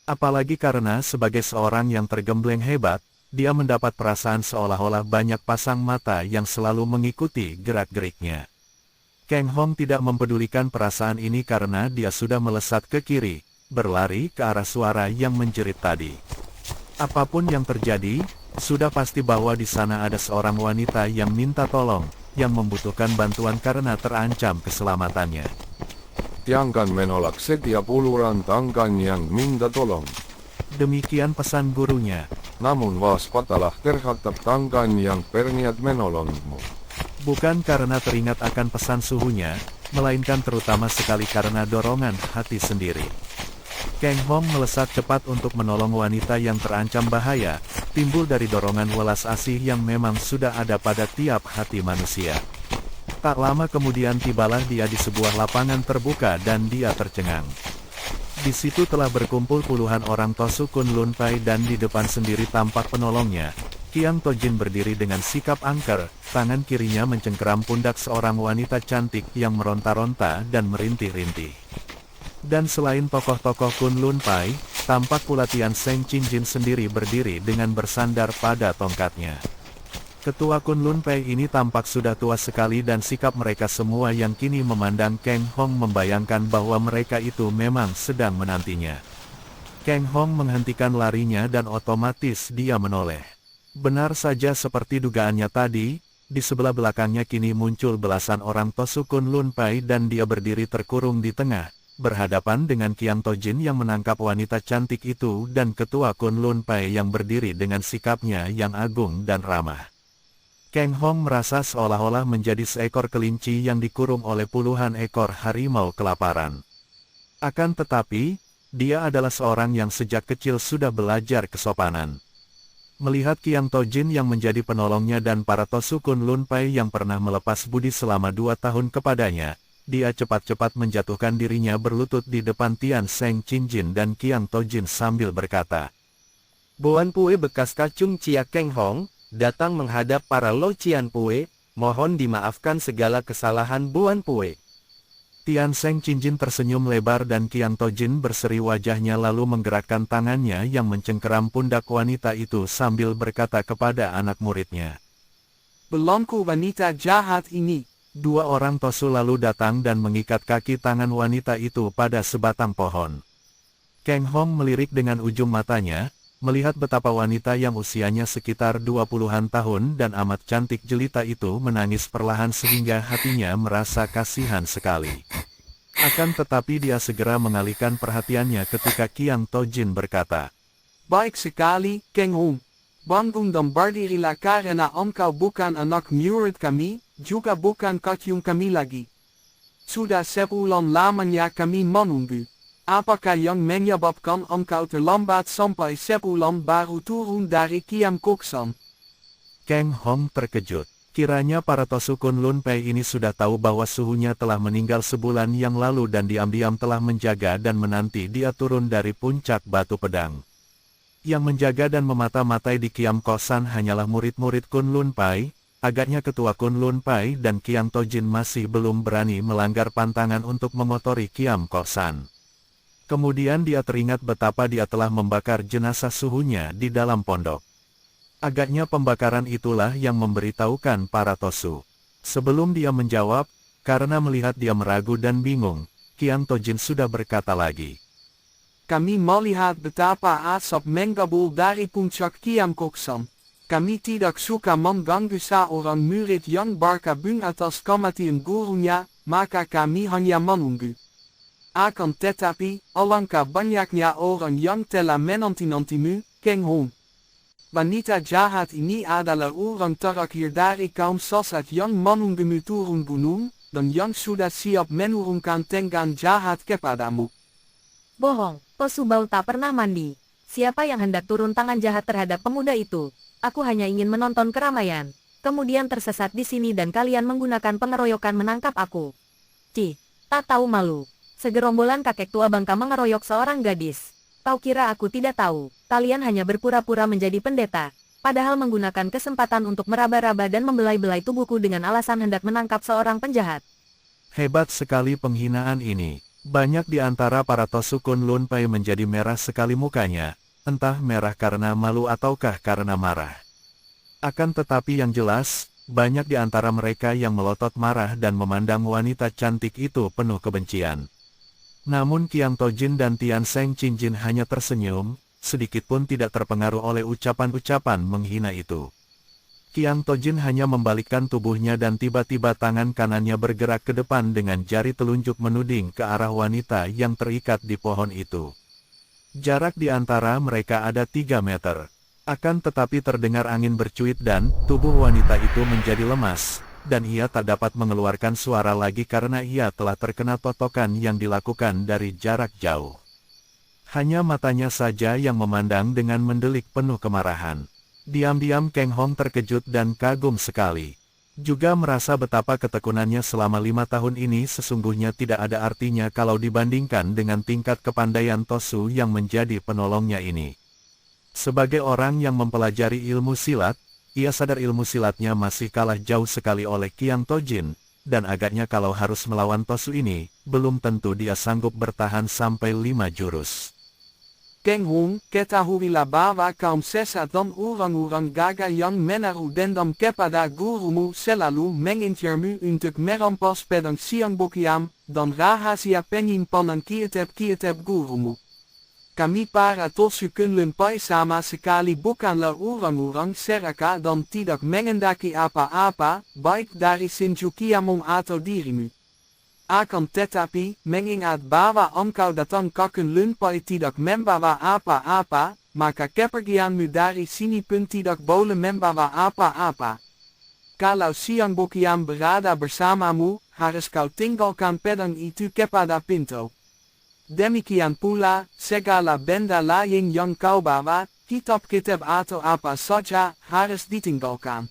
Apalagi karena sebagai seorang yang tergembleng hebat, dia mendapat perasaan seolah-olah banyak pasang mata yang selalu mengikuti gerak-geriknya. Kang Hong tidak mempedulikan perasaan ini karena dia sudah melesat ke kiri, berlari ke arah suara yang menjerit tadi. Apapun yang terjadi, sudah pasti bahwa di sana ada seorang wanita yang minta tolong, yang membutuhkan bantuan karena terancam keselamatannya. Tiangkan menolak setiap uluran tangan yang minta tolong. Demikian pesan gurunya. Namun waspadalah terhadap tangan yang berniat menolongmu. Bukan karena teringat akan pesan suhunya, melainkan terutama sekali karena dorongan hati sendiri. Kang Hong melesat cepat untuk menolong wanita yang terancam bahaya, timbul dari dorongan welas asih yang memang sudah ada pada tiap hati manusia. Tak lama kemudian tibalah dia di sebuah lapangan terbuka dan dia tercengang. Di situ telah berkumpul puluhan orang Tosu Kunlun Pai dan di depan sendiri tampak penolongnya. Qiang Tojin berdiri dengan sikap angker, tangan kirinya mencengkeram pundak seorang wanita cantik yang meronta-ronta dan merintih-rintih. Dan selain tokoh-tokoh Kunlun Pai, tampak pula Tian Seng Qinjin sendiri berdiri dengan bersandar pada tongkatnya. Ketua Kunlun Pai ini tampak sudah tua sekali dan sikap mereka semua yang kini memandang Kang Hong membayangkan bahwa mereka itu memang sedang menantinya. Kang Hong menghentikan larinya dan otomatis dia menoleh. Benar saja seperti dugaannya tadi, di sebelah belakangnya kini muncul belasan orang Tosu Kunlun Pai dan dia berdiri terkurung di tengah, berhadapan dengan Qiang Tojin yang menangkap wanita cantik itu dan Ketua Kunlun Pai yang berdiri dengan sikapnya yang agung dan ramah. Kang Hong merasa seolah-olah menjadi seekor kelinci yang dikurung oleh puluhan ekor harimau kelaparan. Akan tetapi, dia adalah seorang yang sejak kecil sudah belajar kesopanan. Melihat Qiang Tojin yang menjadi penolongnya dan para Tosu Kunlun Pai yang pernah melepas budi selama 2 tahun kepadanya, dia cepat-cepat menjatuhkan dirinya berlutut di depan Tian Seng Qinjin dan Qiang Tojin sambil berkata, Boan Pue bekas kacung Cia Kang Hong, datang menghadap para Lo Cian Pue, mohon dimaafkan segala kesalahan Boan Pue. Tian Seng Qinjin tersenyum lebar dan Qiang Tojin berseri wajahnya lalu menggerakkan tangannya yang mencengkeram pundak wanita itu sambil berkata kepada anak muridnya. Belangku wanita jahat ini. 2 orang Tosu lalu datang dan mengikat kaki tangan wanita itu pada sebatang pohon. Kang Hong melirik dengan ujung matanya, melihat betapa wanita yang usianya sekitar 20-an tahun dan amat cantik jelita itu menangis perlahan sehingga hatinya merasa kasihan sekali. Akan tetapi dia segera mengalihkan perhatiannya ketika Qiang Tojin berkata, Baik sekali, Kang Hong. Bangun dan berdirilah karena engkau bukan anak murid kami, juga bukan kacung kami lagi. Sudah sebulan lamanya kami menunggu. Apakah yang menyebabkan engkau terlambat sampai sebulan baru turun dari Kiam Koksan? Kang Hong terkejut. Kiranya para Tosu Kunlun Pai ini sudah tahu bahwa suhunya telah meninggal sebulan yang lalu dan diam-diam telah menjaga dan menanti dia turun dari puncak batu pedang. Yang menjaga dan memata-matai di Kiam Koksan hanyalah murid-murid Kunlun Pai. Agaknya Ketua Kunlun Pai dan Qiang Tojin masih belum berani melanggar pantangan untuk mengotori Kiam Koksan. Kemudian dia teringat betapa dia telah membakar jenazah suhunya di dalam pondok. Agaknya pembakaran itulah yang memberitahukan para Tosu. Sebelum dia menjawab, karena melihat dia meragu dan bingung, Qiang Tojin sudah berkata lagi. Kami melihat betapa asap menggabul dari puncak Kiam Koksan. Kami tidak suka mengganggu seorang murid yang berkabung atas kematian gurunya, maka kami hanya menunggu. Akan tetapi, alangkah banyaknya orang yang telah menanti-nantimu, Kang Hong. Wanita jahat ini adalah orang terakhir dari kaum sesat yang menunggumu turun gunung, dan yang sudah siap menurunkan tenggang jahat kepadamu. Bohong, Tosu Bau tak pernah mandi. Siapa yang hendak turun tangan jahat terhadap pemuda itu? Aku hanya ingin menonton keramaian. Kemudian tersesat di sini dan kalian menggunakan pengeroyokan menangkap aku. Tak tahu malu. Segerombolan kakek tua bangka mengeroyok seorang gadis. Kau kira aku tidak tahu? Kalian hanya berpura-pura menjadi pendeta. Padahal menggunakan kesempatan untuk meraba-raba dan membelai-belai tubuhku dengan alasan hendak menangkap seorang penjahat. Hebat sekali penghinaan ini. Banyak di antara para Tosu Kunlun Pai menjadi merah sekali mukanya. Entah merah karena malu ataukah karena marah. Akan tetapi yang jelas, banyak di antara mereka yang melotot marah dan memandang wanita cantik itu penuh kebencian. Namun Qiang Tojin dan Tian Seng Qinjin hanya tersenyum, sedikitpun tidak terpengaruh oleh ucapan-ucapan menghina itu. Qiang Tojin hanya membalikkan tubuhnya dan tiba-tiba tangan kanannya bergerak ke depan dengan jari telunjuk menuding ke arah wanita yang terikat di pohon itu. Jarak di antara mereka ada 3 meter. Akan tetapi terdengar angin bercuit dan tubuh wanita itu menjadi lemas, dan ia tak dapat mengeluarkan suara lagi karena ia telah terkena totokan yang dilakukan dari jarak jauh. Hanya matanya saja yang memandang dengan mendelik penuh kemarahan. Diam-diam Kang Hong terkejut dan kagum sekali. Juga merasa betapa ketekunannya selama 5 tahun ini sesungguhnya tidak ada artinya kalau dibandingkan dengan tingkat kepandaian Tosu yang menjadi penolongnya ini. Sebagai orang yang mempelajari ilmu silat, ia sadar ilmu silatnya masih kalah jauh sekali oleh Qiang Tojin, dan agaknya kalau harus melawan Tosu ini, belum tentu dia sanggup bertahan sampai 5 jurus. Keng Hong, ketahuilah bahwa kaum sesat dan orang-orang gagal yang menaruh dendam kepada gurumu selalu mengincarmu untuk merampas pedang Xiang Boqiam, dan rahasia penyimpanan kitab-kitab gurumu. Kami para Tosu Kunlun Pai sama sekali bukanlah orang-orang serakah dan tidak mengendaki apa-apa, baik dari Sinju Qiamong atau dirimu. Akan tetapi, mengingat bahwa engkau datang ke Kunlun Pai tidak membawa apa-apa, maka kepergianmu dari sini pun tidak boleh membawa apa-apa. Kalau Xiang Boqiam berada bersamamu, harus kau tinggalkan pedang itu kepada pintu. Demikian pula, segala benda lain yang kau bawa, kitab-kitab atau apa saja, harus ditinggalkan.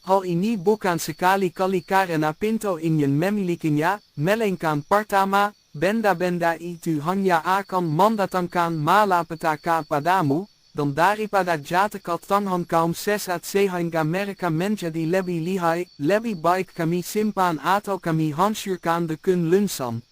Hal ini bukan sekali-kali karena pintu ingin memilikinya, melainkan pertama, benda-benda itu hanya akan mendatangkan malapetaka padamu, dan daripada jatuh ke tangan kaum sesat sehingga mereka menjadi lebih lihai, lebih baik kami simpan atau kami hancurkan di Kunlun San.